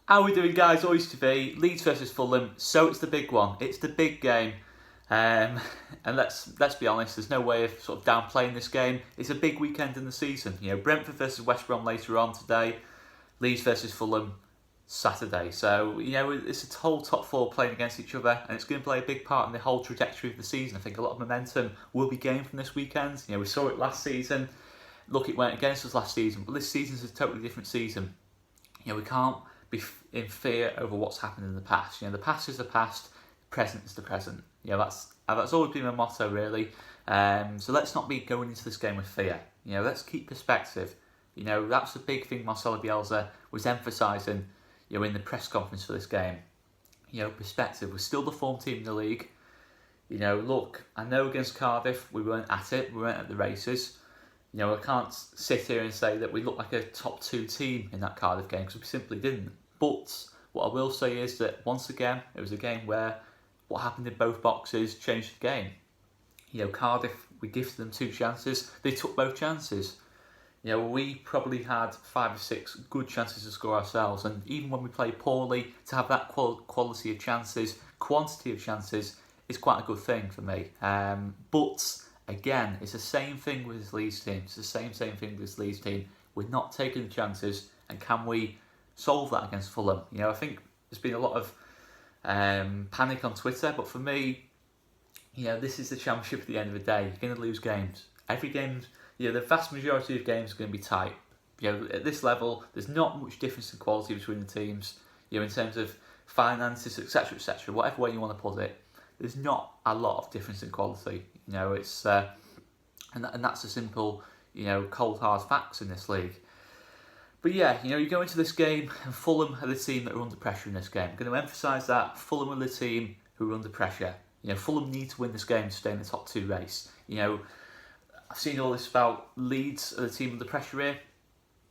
How are we doing, guys? Always to be Leeds versus Fulham. So it's the big one. It's the big game, and let's be honest. There's no way of sort of downplaying this game. It's a big weekend in the season. Brentford versus West Brom later on today. Leeds versus Fulham Saturday. So it's a whole top four playing against each other, and it's going to play a big part in the whole trajectory of the season. I think a lot of momentum will be gained from this weekend. We saw it last season. Look, it went against us last season, but this season's a totally different season. We can't be in fear over what's happened in the past. The past is the past, the present is the present. That's always been my motto, really. So let's not be going into this game with fear. Let's keep perspective. That's the big thing Marcelo Bielsa was emphasising, in the press conference for this game. Perspective. We're still the form team in the league. Look, I know against Cardiff we weren't at it. We weren't at the races. I can't sit here and say that we looked like a top 2 team in that Cardiff game because we simply didn't. But what I will say is that once again, it was a game where what happened in both boxes changed the game. Cardiff, we gifted them 2 chances. They took both chances. We probably had 5 or 6 good chances to score ourselves. And even when we play poorly, to have that quality of chances, quantity of chances, is quite a good thing for me. But again, it's the same thing with this Leeds team. It's the same thing with this Leeds team. We're not taking the chances, and can we solve that against Fulham? I think there's been a lot of panic on Twitter, but for me, this is the championship at the end of the day. You're going to lose games. Every game, the vast majority of games are going to be tight. At this level, there's not much difference in quality between the teams. In terms of finances, etc., etc., whatever way you want to put it. There's not a lot of difference in quality. It's and that's a simple, cold hard facts in this league. But you go into this game, and Fulham are the team that are under pressure in this game. I'm going to emphasise that Fulham are the team who are under pressure. Fulham need to win this game to stay in the top 2 race. I've seen all this about Leeds are the team under pressure here.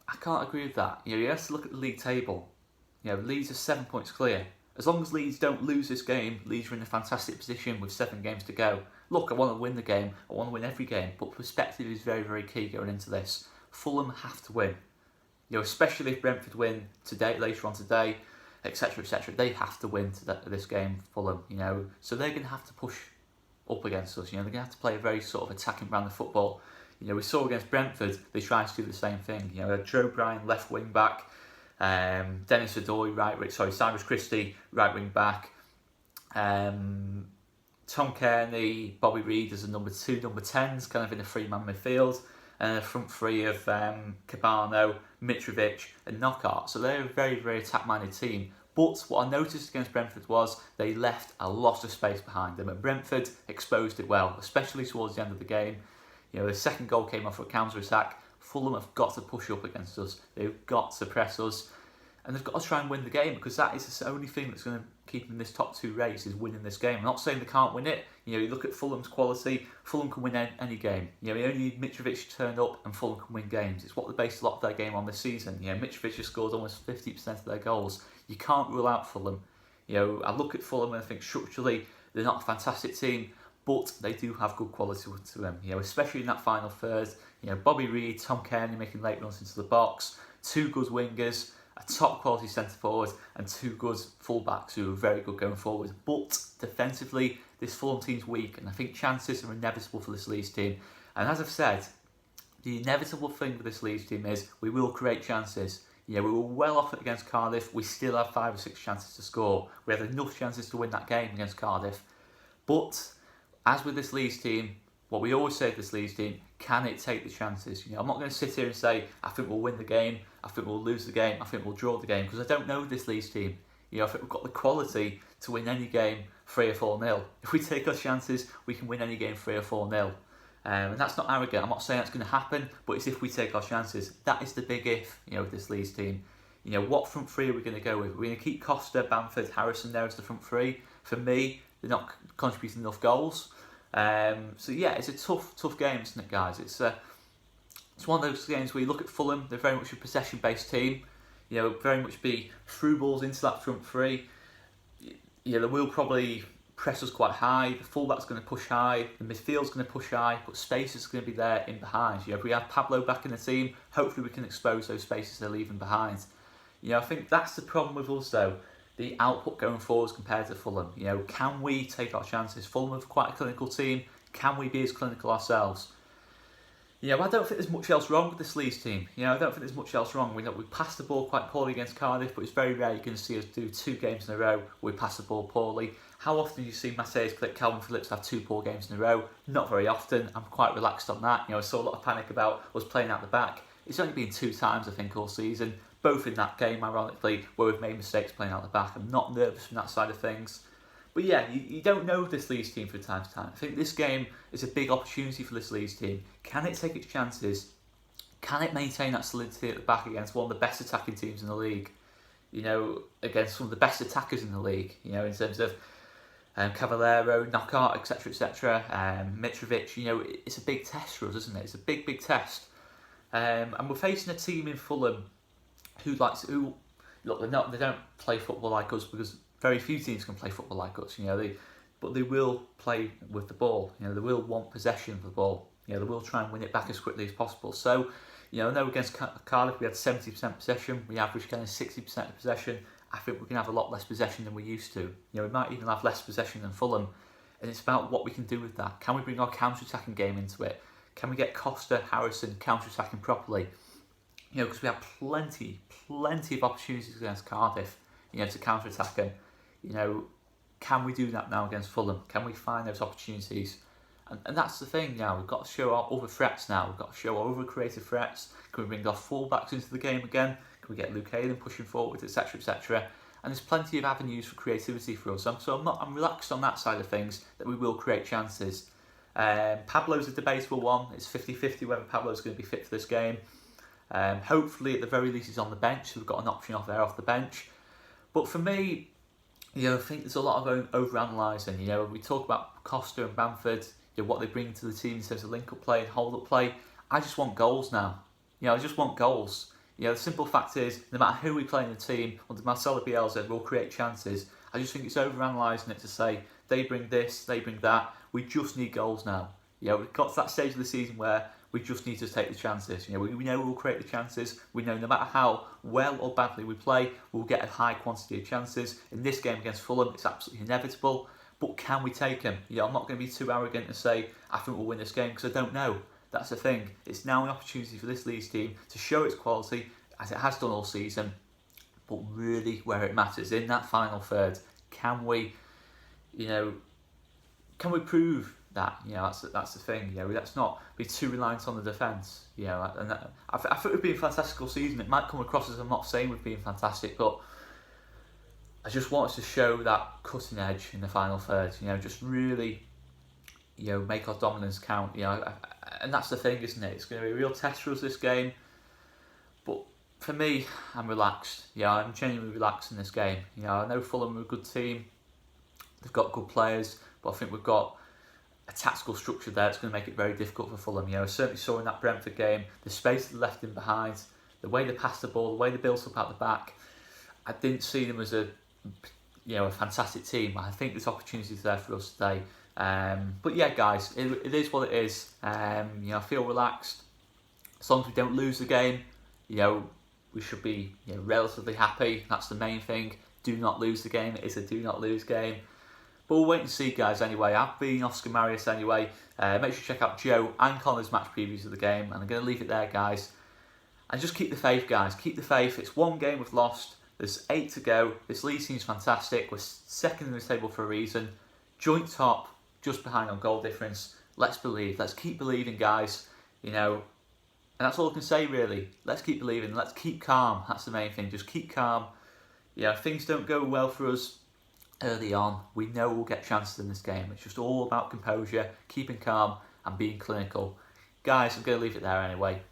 I can't agree with that. You have to look at the league table. Leeds are 7 points clear. As long as Leeds don't lose this game, Leeds are in a fantastic position with 7 games to go. Look, I want to win the game. I want to win every game. But perspective is very, very key going into this. Fulham have to win. Especially if Brentford win today, later on today, etc., etc. They have to win this game, Fulham. So they're going to have to push up against us. They're going to have to play a very sort of attacking brand of football. We saw against Brentford, they tried to do the same thing. Joe Bryan, left wing back. Dennis Odoi, Cyrus Christie, right wing back. Tom Kearney, Bobby Reid as a number 2, number 10s, kind of in a 3-man midfield, and a front 3 of Cabano, Mitrovic, and Knockout. So they're a very, very attack-minded team. But what I noticed against Brentford was they left a lot of space behind them, and Brentford exposed it well, especially towards the end of the game. The second goal came off a counter-attack. Fulham have got to push up against us. They've got to press us. And they've got to try and win the game, because that is the only thing that's going to keep them in this top 2 race, is winning this game. I'm not saying they can't win it. You look at Fulham's quality. Fulham can win any game. You only need Mitrovic to turn up and Fulham can win games. It's what they based a lot of their game on this season. Mitrovic has scored almost 50% of their goals. You can't rule out Fulham. I look at Fulham and I think structurally they're not a fantastic team, but they do have good quality to them. Especially in that final third. Bobby Reid, Tom Kearney making late runs into the box, 2 good wingers, a top quality centre forward, and 2 good full-backs who are very good going forward. But defensively, this Fulham team's weak, and I think chances are inevitable for this Leeds team. And as I've said, the inevitable thing with this Leeds team is we will create chances. We were well off against Cardiff. We still have 5 or 6 chances to score. We had enough chances to win that game against Cardiff. But as with this Leeds team, what we always say to this Leeds team, can it take the chances? I'm not going to sit here and say, I think we'll win the game, I think we'll lose the game, I think we'll draw the game, because I don't know this Leeds team. I think we've got the quality to win any game 3 or 4-0. If we take our chances, we can win any game 3 or 4-0. And that's not arrogant. I'm not saying that's going to happen, but it's if we take our chances. That is the big if, with this Leeds team. What front 3 are we going to go with? We're going to keep Costa, Bamford, Harrison there as the front 3. For me, they're not contributing enough goals. It's a tough game, isn't it, guys? It's one of those games where you look at Fulham, they're very much a possession-based team. Very much be through balls into that front 3. They will probably press us quite high. The fullback's going to push high. The midfield's going to push high, but space is going to be there in behind. If we have Pablo back in the team, hopefully we can expose those spaces they're leaving behind. I think that's the problem with us though. The output going forwards compared to Fulham. Can we take our chances? Fulham are quite a clinical team. Can we be as clinical ourselves? I don't think there's much else wrong with this Leeds team. I don't think there's much else wrong. We passed the ball quite poorly against Cardiff, but it's very rare you're going to see us do 2 games in a row where we pass the ball poorly. How often do you see Mateus Click, Calvin Phillips have 2 poor games in a row? Not very often. I'm quite relaxed on that. I saw a lot of panic about us playing out the back. It's only been 2 times, I think, all season. Both in that game, ironically, where we've made mistakes playing out the back. I'm not nervous from that side of things. But yeah, you don't know this Leeds team from time to time. I think this game is a big opportunity for this Leeds team. Can it take its chances? Can it maintain that solidity at the back against one of the best attacking teams in the league? Against some of the best attackers in the league, in terms of Cavallero, Knockout, etc., etc., Mitrovic. It's a big test for us, isn't it? It's a big, big test. And we're facing a team in Fulham who look, they don't play football like us, because very few teams can play football like us, but they will play with the ball. They will want possession of the ball. They will try and win it back as quickly as possible. So, I know against Cardiff we had 70% possession. We averaged kind of 60% of possession. I think we can have a lot less possession than we used to. We might even have less possession than Fulham, and it's about what we can do with that. Can we bring our counter-attacking game into it? Can we get Costa, Harrison counter-attacking properly? Because we have plenty of opportunities against Cardiff, to counter-attack them. Can we do that now against Fulham? Can we find those opportunities? And that's the thing now. We've got to show our other threats now. We've got to show our other creative threats. Can we bring our full-backs into the game again? Can we get Luke Ayling pushing forward, etc., etc.? And there's plenty of avenues for creativity for us. I'm relaxed on that side of things, that we will create chances. Pablo's a debatable one. It's 50-50 whether Pablo's going to be fit for this game. Hopefully, at the very least, he's on the bench, so we've got an option off the bench. But for me, I think there's a lot of over-analysing. We talk about Costa and Bamford, what they bring to the team in terms of link-up play and hold-up play. I just want goals now. I just want goals. The simple fact is, no matter who we play in the team, under Marcelo Bielsa, we'll create chances. I just think it's over-analysing it to say, they bring this, they bring that. We just need goals now. We've got to that stage of the season where we just need to take the chances. We know we'll create the chances. We know no matter how well or badly we play, we'll get a high quantity of chances. In this game against Fulham, it's absolutely inevitable. But can we take them? I'm not going to be too arrogant and say, I think we'll win this game, because I don't know. That's the thing. It's now an opportunity for this Leeds team to show its quality, as it has done all season, but really where it matters, in that final third. Can we prove that? That's the thing. Let's not be too reliant on the defence. And I think we've been a fantastic season. It might come across as I'm not saying we've been fantastic, but I just want us to show that cutting edge in the final third. Just really, make our dominance count. And that's the thing, isn't it? It's going to be a real test for us this game. But for me, I'm relaxed. I'm genuinely relaxed in this game. I know Fulham are a good team. They've got good players, but I think we've got a tactical structure there that's going to make it very difficult for Fulham. I certainly saw in that Brentford game, the space they left in behind, the way they passed the ball, the way they built up at the back. I didn't see them as a fantastic team. I think there's opportunities there for us today. But yeah, guys, it is what it is. I feel relaxed. As long as we don't lose the game, we should be relatively happy. That's the main thing. Do not lose the game. It is a do not lose game. But we'll wait and see, guys, anyway. I've been Oscar Marius anyway. Make sure you check out Joe and Connor's match previews of the game. And I'm going to leave it there, guys. And just keep the faith, guys. Keep the faith. It's one game we've lost. There's 8 to go. This Leeds team's fantastic. We're second in the table for a reason. Joint top, just behind on goal difference. Let's believe. Let's keep believing, guys. And that's all I can say, really. Let's keep believing. Let's keep calm. That's the main thing. Just keep calm. If things don't go well for us early on, we know we'll get chances in this game. It's just all about composure, keeping calm, and being clinical. Guys, I'm going to leave it there anyway.